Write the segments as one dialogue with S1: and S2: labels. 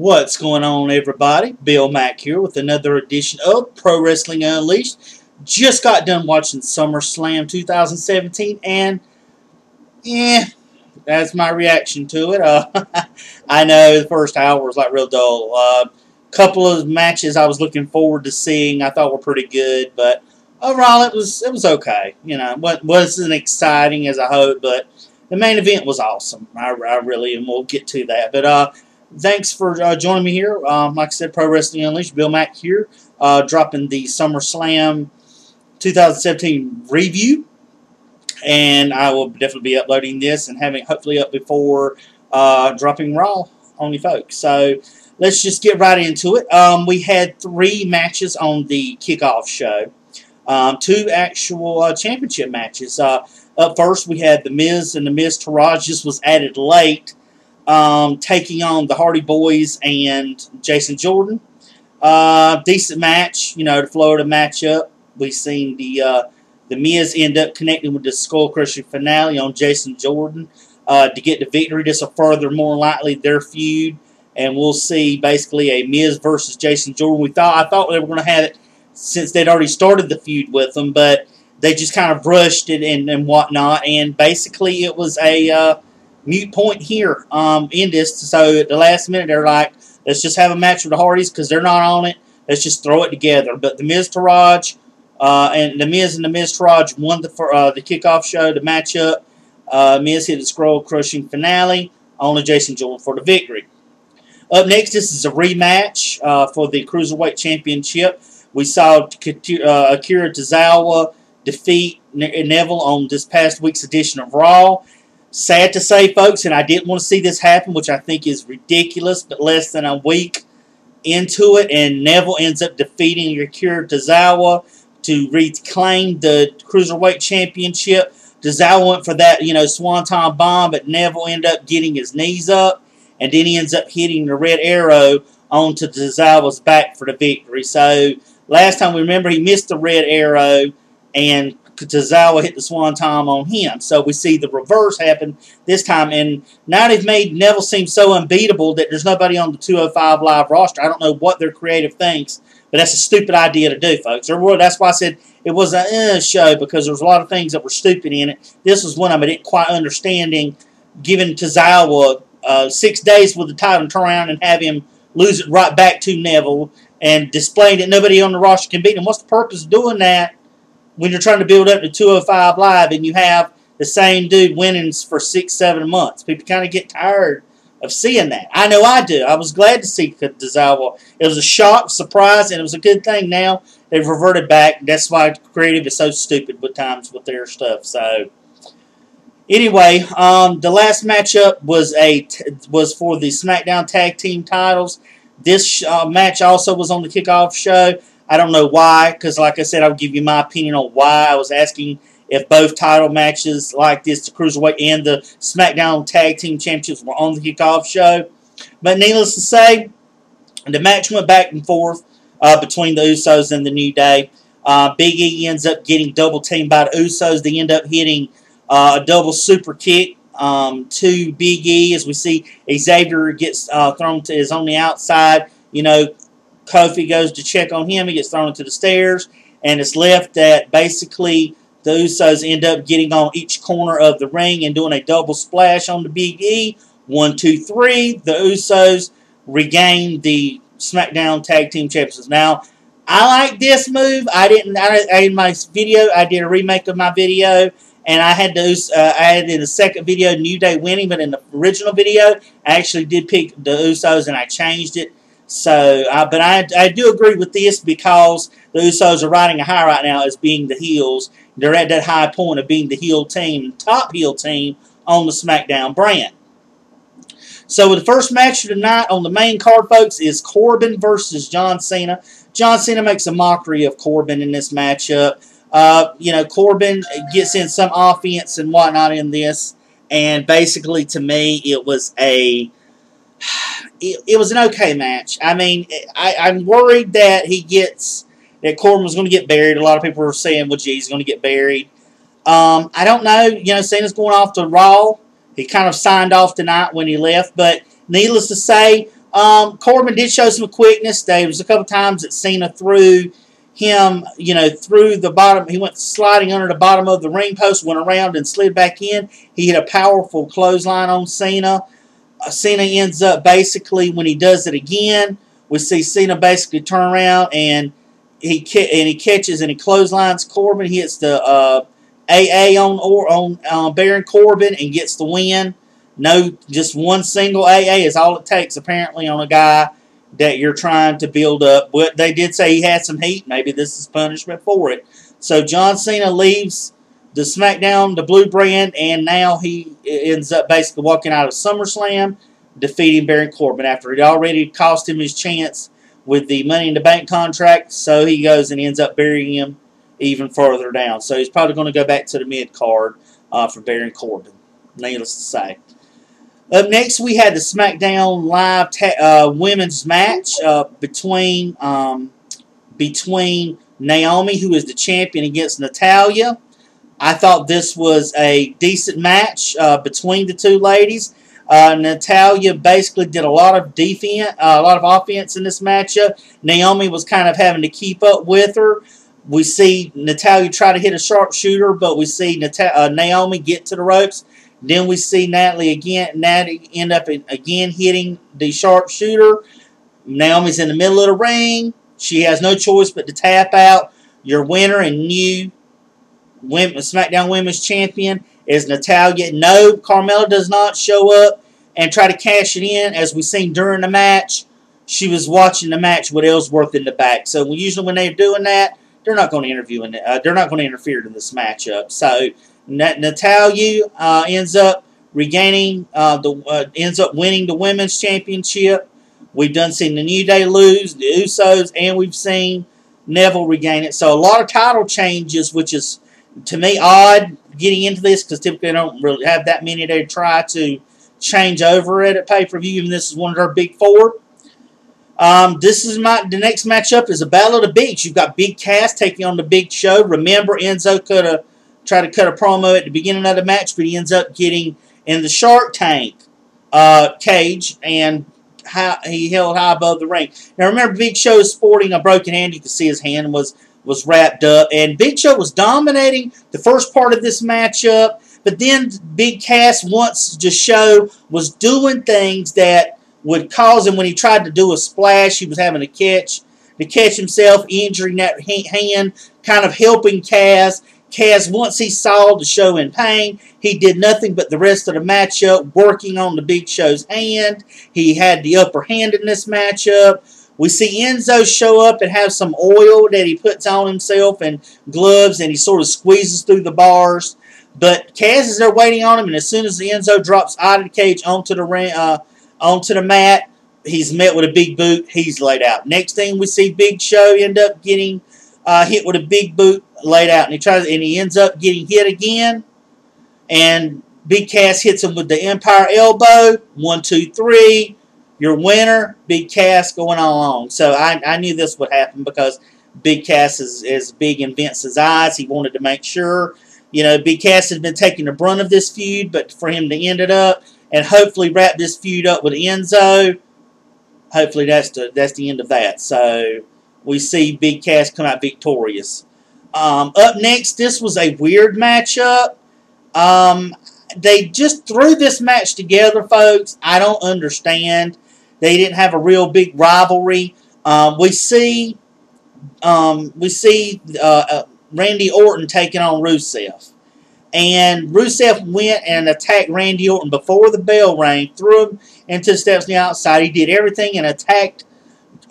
S1: What's going on, everybody? Bill Mack here with another edition of Pro Wrestling Unleashed. Just got done watching SummerSlam 2017, and that's my reaction to it. I know the first hour was like real dull. Couple of matches I was looking forward to seeing I thought were pretty good, but overall it was okay. You know, it wasn't exciting as I hoped, but the main event was awesome. I really, and we'll get to that. But thanks for joining me here. Like I said, Pro Wrestling Unleashed, Bill Mack here, dropping the SummerSlam 2017 review. And I will definitely be uploading this and having it hopefully up before dropping Raw on you folks. So let's just get right into it. We had 3 matches on the kickoff show. 2 actual championship matches. Up first, we had The Miz and The Miz Taraj. This was added late, taking on the Hardy Boys and Jason Jordan. Decent match, you know, the Florida matchup. We've seen the Miz end up connecting with the Skull Crushing finale on Jason Jordan to get the victory. This will further, more likely, their feud, and we'll see basically a Miz versus Jason Jordan. I thought they were going to have it since they'd already started the feud with them, but they just kind of rushed it and whatnot, and basically it was a mute point here in this. So at the last minute, they're like, let's just have a match with the Hardys because they're not on it. Let's just throw it together. But the Miz Taraj and the Miz Taraj won the kickoff show, the matchup. Miz hit the Skull Crushing finale on the Jason Jordan for the victory. Up next, this is a rematch for the Cruiserweight Championship. We saw Akira Tozawa defeat Neville on this past week's edition of Raw. Sad to say, folks, and I didn't want to see this happen, which I think is ridiculous, but less than a week into it, and Neville ends up defeating Akira Tozawa to reclaim the Cruiserweight Championship. Tozawa went for that, Swanton Bomb, but Neville ended up getting his knees up, and then he ends up hitting the Red Arrow onto Tozawa's back for the victory. So last time, we remember, he missed the Red Arrow, and Tozawa hit the Swanton on him. So we see the reverse happen this time, and now they've made Neville seem so unbeatable that there's nobody on the 205 Live roster. I don't know what their creative thinks, but that's a stupid idea to do, folks. That's why I said it was a show, because there was a lot of things that were stupid in it. This was one of them I didn't quite understanding, giving Tozawa 6 days with the title and turn around and have him lose it right back to Neville and display that nobody on the roster can beat him. What's the purpose of doing that when you're trying to build up to 205 Live and you have the same dude winning for 6-7 months? People kind of get tired of seeing that. I know I do. I was glad to see Tozawa. It was a shock, surprise, and it was a good thing. Now they've reverted back. That's why creative is so stupid with times with their stuff. So anyway, the last matchup was for the SmackDown Tag Team titles. This match also was on the kickoff show. I don't know why, because like I said, I'll give you my opinion on why. I was asking if both title matches like this, the Cruiserweight and the SmackDown Tag Team Championships, were on the kickoff show. But needless to say, the match went back and forth between the Usos and the New Day. Big E ends up getting double teamed by the Usos. They end up hitting a double super kick to Big E, as we see Xavier gets thrown to, is on the outside. Kofi goes to check on him. He gets thrown to the stairs, and it's left that basically the Usos end up getting on each corner of the ring and doing a double splash on the Big E. 1, 2, 3. The Usos regain the SmackDown Tag Team Championships. Now, I like this move. In my video, I did a remake of my video, and I had in the second video New Day winning, but in the original video, I actually did pick the Usos and I changed it. So, but I do agree with this, because the Usos are riding a high right now as being the heels. They're at that high point of being the heel team, top heel team on the SmackDown brand. So the first match of the night on the main card, folks, is Corbin versus John Cena. John Cena makes a mockery of Corbin in this matchup. Corbin gets in some offense and whatnot in this, and basically, to me, it was an okay match. I mean, I'm worried that Corbin was going to get buried. A lot of people were saying, well, gee, he's going to get buried. I don't know. Cena's going off to Raw. He kind of signed off tonight when he left. But needless to say, Corbin did show some quickness. There was a couple times that Cena threw him, through the bottom. He went sliding under the bottom of the ring post, went around and slid back in. He hit a powerful clothesline on Cena. Cena ends up basically, when he does it again, we see Cena basically turn around and he catches and he clotheslines Corbin. He hits the AA on Baron Corbin and gets the win. No, just one single AA is all it takes, apparently, on a guy that you're trying to build up. But they did say he had some heat. Maybe this is punishment for it. So John Cena leaves the SmackDown, the Blue brand, and now he ends up basically walking out of SummerSlam, defeating Baron Corbin after it already cost him his chance with the Money in the Bank contract. So he goes and ends up burying him even further down. So he's probably going to go back to the mid-card for Baron Corbin, needless to say. Up next, we had the SmackDown Live women's match between Naomi, who is the champion, against Natalya. I thought this was a decent match between the two ladies. Natalya basically did a lot of defense, a lot of offense in this matchup. Naomi was kind of having to keep up with her. We see Natalya try to hit a sharpshooter, but we see Naomi get to the ropes. Then we see Natty end up again hitting the sharpshooter. Naomi's in the middle of the ring. She has no choice but to tap out. Your winner and new SmackDown Women's Champion is Natalya. No, Carmella does not show up and try to cash it in. As we seen during the match, she was watching the match with Ellsworth in the back. So usually when they're doing that, they're not going to interfere in this matchup. So Natalya ends up winning the Women's Championship. We've seen the New Day lose, the Usos, and we've seen Neville regain it. So a lot of title changes, which is, to me, odd getting into this, because typically they don't really have that many they try to change over it at pay-per-view, and this is one of their big four. The next matchup is a Battle of the Bigs. You've got Big Cass taking on the Big Show. Remember, Enzo tried to cut a promo at the beginning of the match, but he ends up getting in the Shark Tank cage, and he held high above the ring. Now, remember, Big Show is sporting a broken hand. You can see his hand was wrapped up, and Big Show was dominating the first part of this matchup, but then Big Cass, once the show was doing things that would cause him, when he tried to do a splash, he was having to catch himself, injuring that hand, kind of helping Cass. Cass, once he saw the show in pain, he did nothing but the rest of the matchup working on the Big Show's hand. He had the upper hand in this matchup. We see Enzo show up and have some oil that he puts on himself and gloves, and he sort of squeezes through the bars. But Cass is there waiting on him, and as soon as Enzo drops out of the cage onto the mat, he's met with a big boot. He's laid out. Next thing we see Big Show end up getting hit with a big boot, laid out, and he ends up getting hit again. And Big Cass hits him with the Empire Elbow. 1, 2, 3. Your winner, Big Cass, going along. So I knew this would happen because Big Cass is big in Vince's eyes. He wanted to make sure. Big Cass has been taking the brunt of this feud, but for him to end it up and hopefully wrap this feud up with Enzo, hopefully that's the end of that. So we see Big Cass come out victorious. Up next, this was a weird matchup. They just threw this match together, folks. I don't understand. They didn't have a real big rivalry. We see Randy Orton taking on Rusev. And Rusev went and attacked Randy Orton before the bell rang, threw him into the steps on the outside. He did everything and attacked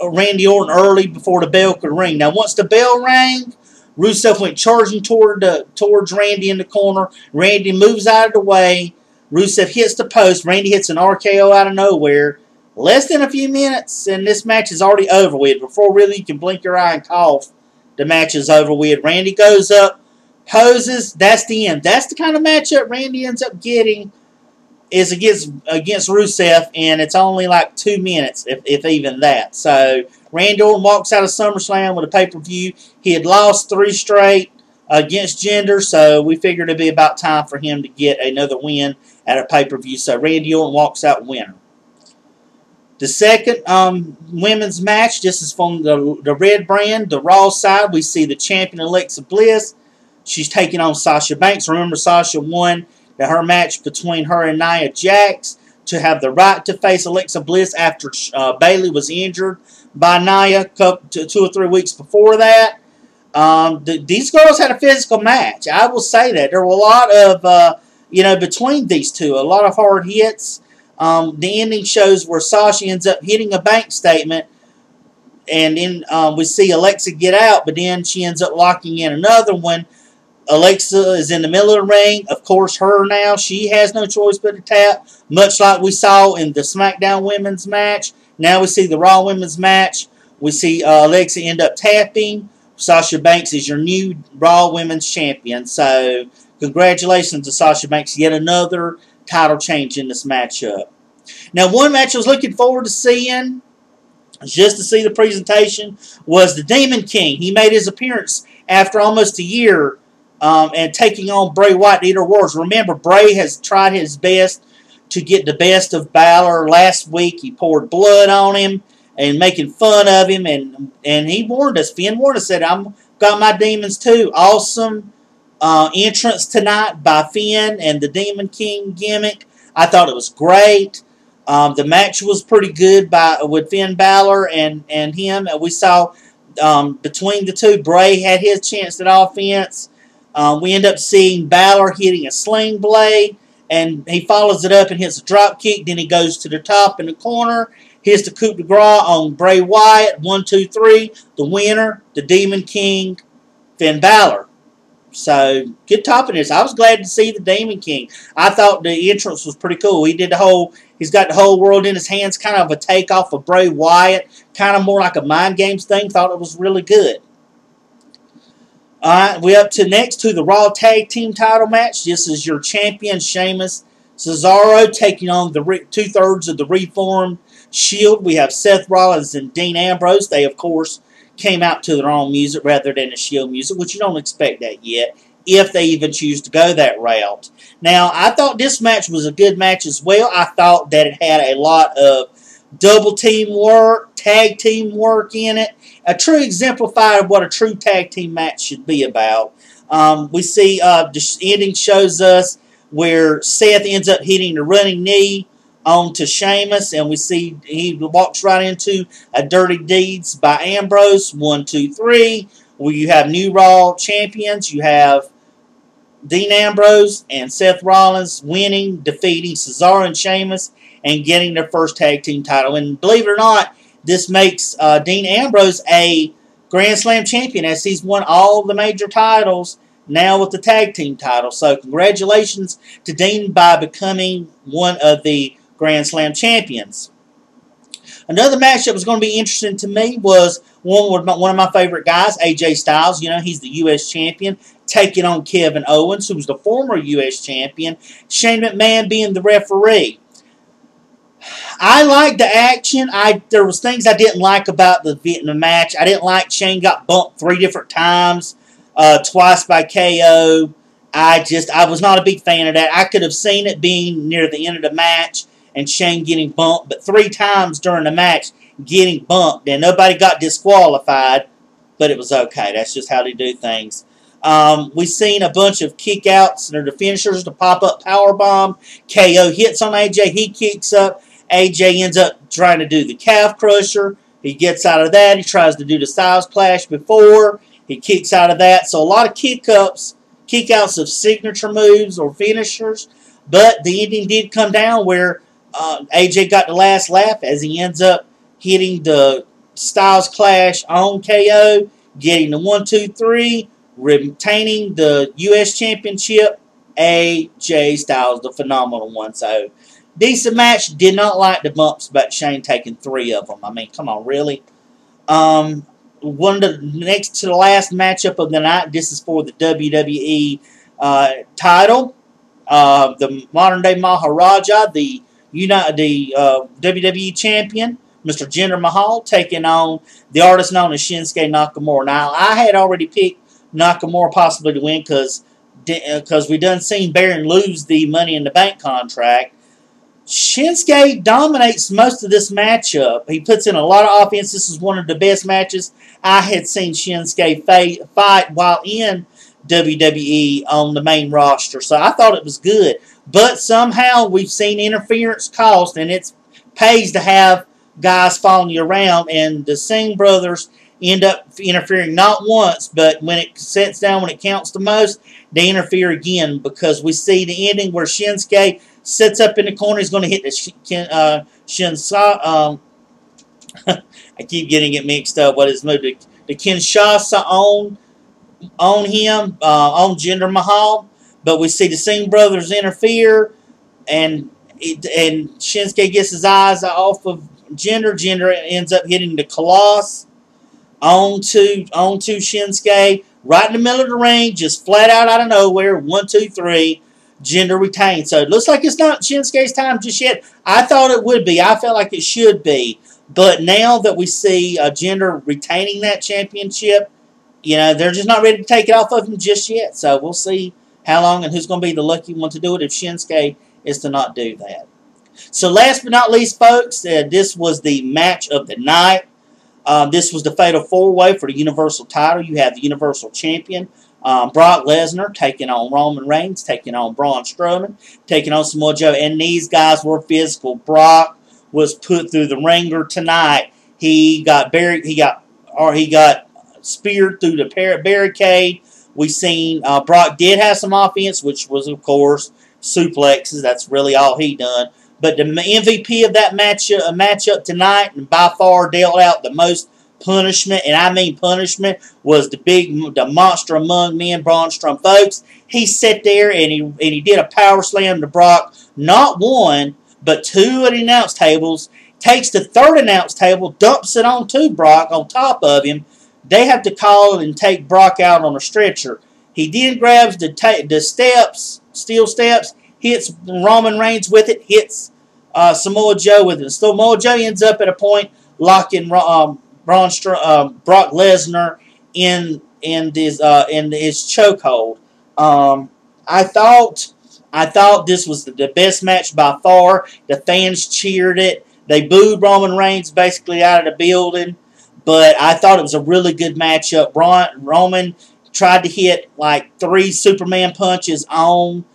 S1: Randy Orton early before the bell could ring. Now, once the bell rang, Rusev went charging towards Randy in the corner. Randy moves out of the way. Rusev hits the post. Randy hits an RKO out of nowhere. Less than a few minutes, and this match is already over with. Before really you can blink your eye and cough, the match is over with. Randy goes up, poses. That's the end. That's the kind of matchup Randy ends up getting is against Rusev, and it's only like 2 minutes, if even that. So Randy Orton walks out of SummerSlam with a pay-per-view. He had lost 3 straight against Jinder, so we figured it'd be about time for him to get another win at a pay-per-view. So Randy Orton walks out winner. The second women's match, this is from the red brand, the Raw side. We see the champion Alexa Bliss. She's taking on Sasha Banks. Remember, Sasha won her match between her and Nia Jax to have the right to face Alexa Bliss after Bayley was injured by Nia 2 or 3 weeks before that. These girls had a physical match. I will say that. There were a lot of, between these two, a lot of hard hits. The ending shows where Sasha ends up hitting a bank statement, and then we see Alexa get out, but then she ends up locking in another one. Alexa is in the middle of the ring. Of course, she has no choice but to tap, much like we saw in the SmackDown women's match. Now we see the Raw women's match. We see Alexa end up tapping. Sasha Banks is your new Raw women's champion. So, congratulations to Sasha Banks. Yet another title change in this matchup. Now, one match I was looking forward to seeing, just to see the presentation, was the Demon King. He made his appearance after almost a year and taking on Bray Wyatt, Eater Wars. Remember, Bray has tried his best to get the best of Balor. Last week, he poured blood on him and making fun of him, and he warned us. Finn warned us, said, "I've got my demons too." Awesome entrance tonight by Finn and the Demon King gimmick. I thought it was great. The match was pretty good with Finn Balor and him. And we saw between the two, Bray had his chance at offense. We end up seeing Balor hitting a sling blade, and he follows it up and hits a drop kick. Then he goes to the top in the corner, hits the coup de grace on Bray Wyatt. 1, 2, 3. The winner, the Demon King, Finn Balor. So, good topping this. I was glad to see the Demon King. I thought the entrance was pretty cool. He's got the whole world in his hands, kind of a takeoff of Bray Wyatt, kind of more like a mind games thing. Thought it was really good. Alright, we're up to next to the Raw Tag Team title match. This is your champion, Sheamus Cesaro, taking on the 2/3 of the Reformed Shield. We have Seth Rollins and Dean Ambrose. They, of course, came out to their own music rather than the Shield music, which you don't expect that yet, if they even choose to go that route. Now, I thought this match was a good match as well. I thought that it had a lot of double team work, tag team work in it. A true exemplifier of what a true tag team match should be about. We see the ending shows us where Seth ends up hitting the running knee onto Sheamus, and we see he walks right into a Dirty Deeds by Ambrose. 1, 2, 3. Where you have new Raw champions. You have Dean Ambrose and Seth Rollins winning, defeating Cesaro and Sheamus, and getting their first tag team title. And believe it or not, this makes Dean Ambrose a Grand Slam champion, as he's won all the major titles now with the tag team title. So congratulations to Dean by becoming one of the Grand Slam champions. Another match that was going to be interesting to me was one of my favorite guys, AJ Styles. You know, he's the U.S. champion, taking on Kevin Owens, who was the former U.S. champion. Shane McMahon being the referee. I liked the action. There was things I didn't like about the match. I didn't like Shane got bumped 3 different times, twice by KO. I was not a big fan of that. I could have seen it being near the end of the match and Shane getting bumped, but 3 times during the match getting bumped, and nobody got disqualified, but it was okay. That's just how they do things. We've seen a bunch of kickouts and the finishers, the pop-up powerbomb. KO hits on AJ. He kicks up. AJ ends up trying to do the calf crusher. He gets out of that. He tries to do the Styles Clash before. He kicks out of that. So a lot of kickouts of signature moves or finishers. But the ending did come down where AJ got the last laugh as he ends up hitting the Styles Clash on KO, getting the 1, 2, 3, retaining the U.S. Championship. AJ Styles, the phenomenal one. So, decent match. Did not like the bumps about Shane taking 3 of them. I mean, come on, really? One of the next to the last matchup of the night. This is for the WWE title. The modern day Maharaja, the WWE champion, Mr. Jinder Mahal, taking on the artist known as Shinsuke Nakamura. Now, I had already picked Nakamura possibly to win because we done seen Baron lose the Money in the Bank contract. Shinsuke dominates most of this matchup. He puts in a lot of offense. This is one of the best matches I had seen Shinsuke fight while in WWE on the main roster. So I thought it was good. But somehow we've seen interference cost, and it pays to have guys following you around. And the Singh brothers end up interfering not once, but when it sets down, when it counts the most, they interfere again, because we see the ending where Shinsuke sits up in the corner. He's going to hit the Shinsa. I keep getting it mixed up. What is moved? The Kinshasa on him, on Jinder Mahal. But we see the Singh brothers interfere, and Shinsuke gets his eyes off of Jinder. Jinder ends up hitting the Colossus onto Shinsuke right in the middle of the ring, just flat out of nowhere. 1, 2, 3. Jinder retains. So it looks like it's not Shinsuke's time just yet. I thought it would be. I felt like it should be. But now that we see Jinder retaining that championship, they're just not ready to take it off of him just yet. So we'll see how long and who's going to be the lucky one to do it if Shinsuke is to not do that. So last but not least, folks, this was the match of the night. This was the Fatal 4-Way for the Universal title. You have the Universal Champion, Brock Lesnar, taking on Roman Reigns, taking on Braun Strowman, taking on Samoa Joe. And these guys were physical. Brock was put through the ringer tonight. He got buried. He got speared through the barricade. We seen Brock did have some offense, which was, of course, suplexes. That's really all he done. But the MVP of that matchup tonight, and by far dealt out the most punishment, and I mean punishment, was the monster among men, Braun Strowman. Folks, he sat there and he did a power slam to Brock. Not one, but 2 of the announce tables. Takes the 3rd announce table, dumps it onto Brock on top of him. They have to call and take Brock out on a stretcher. He then grabs the steps, steel steps, hits Roman Reigns with it, hits Samoa Joe with it. Samoa Joe ends up at a point locking Brock Lesnar in his chokehold. I thought this was the best match by far. The fans cheered it. They booed Roman Reigns basically out of the building. But I thought it was a really good matchup. Roman tried to hit like 3 Superman punches on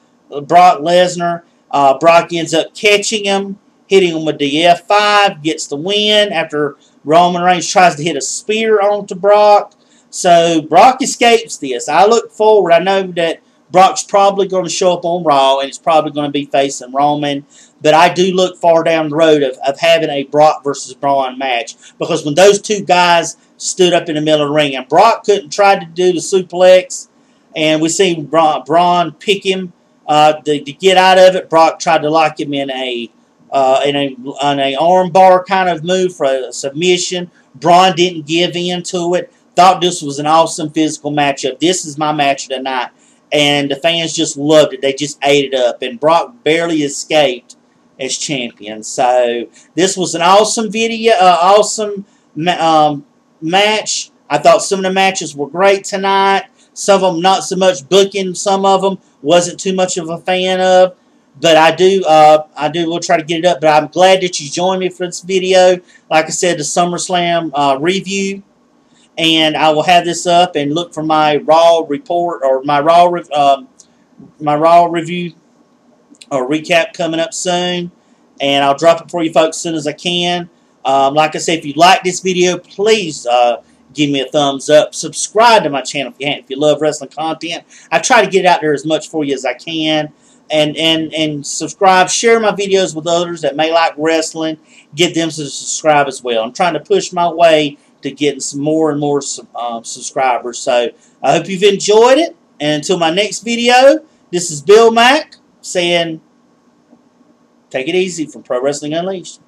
S1: Brock Lesnar. Brock ends up catching him, hitting him with the F5, gets the win after Roman Reigns tries to hit a spear onto Brock. So Brock escapes this. I look forward. I know that Brock's probably going to show up on Raw, and it's probably going to be facing Roman. But I do look far down the road of having a Brock versus Braun match. Because when those 2 guys stood up in the middle of the ring, and Brock couldn't try to do the suplex, and we see Braun pick him to get out of it. Brock tried to lock him in a arm bar kind of move for a submission. Braun didn't give in to it. Thought this was an awesome physical matchup. This is my match of the night. And the fans just loved it. They just ate it up. And Brock barely escaped as champion. So this was an awesome match. I thought some of the matches were great tonight. Some of them not so much booking. Some of them wasn't too much of a fan of. But we'll try to get it up. But I'm glad that you joined me for this video. Like I said, the SummerSlam review. And I will have this up and look for my Raw report or my Raw review or recap coming up soon. And I'll drop it for you folks as soon as I can. Like I said, if you like this video, please give me a thumbs up. Subscribe to my channel if you love wrestling content. I try to get it out there as much for you as I can. And subscribe. Share my videos with others that may like wrestling. Get them to subscribe as well. I'm trying to push my way to getting some more and more subscribers. So I hope you've enjoyed it. And until my next video, this is Bill Mack saying, take it easy from Pro Wrestling Unleashed.